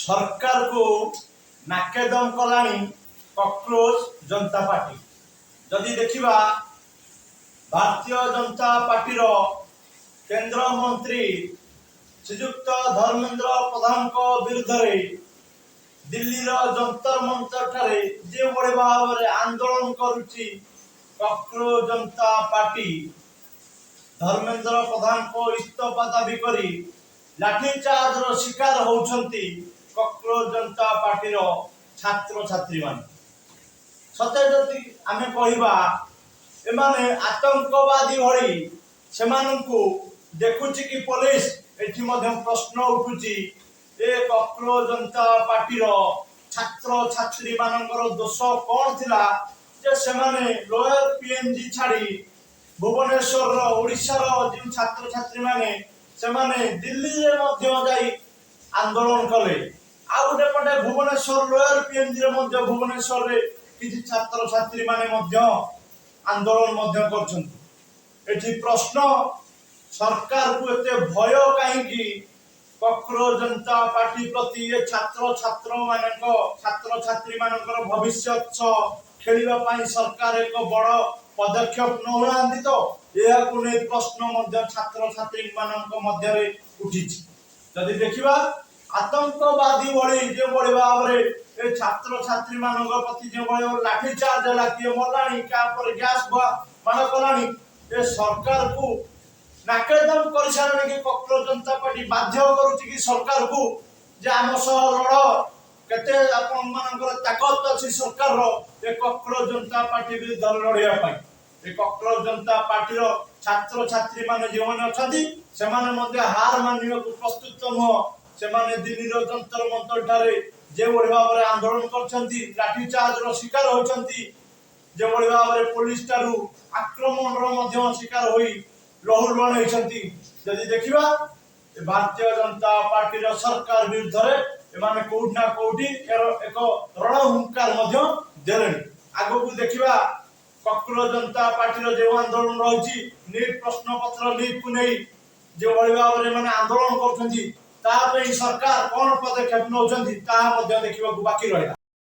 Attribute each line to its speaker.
Speaker 1: सरकार को नाकेदम कलानी कॉकरोच जनता पार्टी। जदि देखिबा भारतीय जनता पार्टी रो केंद्र मंत्री श्रीयुक्त धर्मेंद्र प्रधान को विरुद्ध रे दिल्ली रो जंतर मंतर ठारे जे बड़े भाव रे आंदोलन करुची कॉकरोच जनता पार्टी धर्मेंद्र प्रधान को इस्तीफा दाबी करी लाठीचार्ज रो शिकार होउछंती कॉकरोच जनता पार्टी रो छात्र छात्री मान। सते जदि आमे कहिबा एमाने आतंकवादी भଳି सेमानंकु देखुची कि पुलिस एठी मध्ये प्रश्न उठुची ए कॉकरोच जनता पार्टी रो छात्र छात्री मानकर दोष कोन थिला जे सेमाने लोअर पीएमजी छाड़ी भुवनेश्वर रो ओडिसा रो जे छात्र छात्री माने सेमाने दिल्ली रे मध्ये जाई आंदोलन कले। आ गोटे पटे भुवनेश्वर लोअर पीएमजी रे मध्ये भुवनेश्वर रे किछि छात्र छात्री माने मध्ये आंदोलन मध्ये करछन्ति। एठी प्रश्न सरकार को एते भय काहेकि कॉकरोच जनता पार्टी प्रति ये छात्र छात्री मानकर भविष्य खेलिबा पाई सरकार एक बड़ पदक्षेप नौनांती तो यह को नै प्रश्न मध्ये छात्र छात्री मानक मध्ये रे उठिछि। जदि देखिबा आतंकवादी भଳି जे बड़ी भाव रे ए छात्र छात्री मानक प्रति जे बड़ी लाठी चार्ज होला कि मलाणी का पर गैस मान कलाणी ए सरकार को नाकेदम कर सारे कि कॉकरोच जनता पार्टी बाध्य करूची कि सरकार को जे आम सह लड़ केते आपन मानकर ताकत अछि सरकार रो ए कॉकरोच जनता पार्टी विरुद्ध लड़िया पाई। ए कॉकरोच जनता पार्टी रो छात्र छात्री माने जे माने अछंती से माने मध्ये हार मानियो को प्रस्तुत न से माने दिल्ली रो जंतर मंतर ठारे जे बड़ी भाव रे आंदोलन करछंती लाठी चार्ज रो शिकार होछंती जे बड़ी भाव रे पुलिस तारु आक्रमण रो मध्ये शिकार होई लहुलुहान होइछंती। जदि देखिबा भारतीय जनता पार्टी रो सरकार विरुद्ध रे एमाने कोउठ ना कोउठी एक रणहुंकार मध्ये देलेनी। आगो को देखिबा कॉकरोच जनता पार्टी रो जे आंदोलन रहिछि नीट प्रश्न पत्र लीक को नै जे बड़ी भाव रे माने आंदोलन करछंती ता पे सरकार कोन पदक्षेप नौछंती ता मध्ये देखिबा बाकी रहला।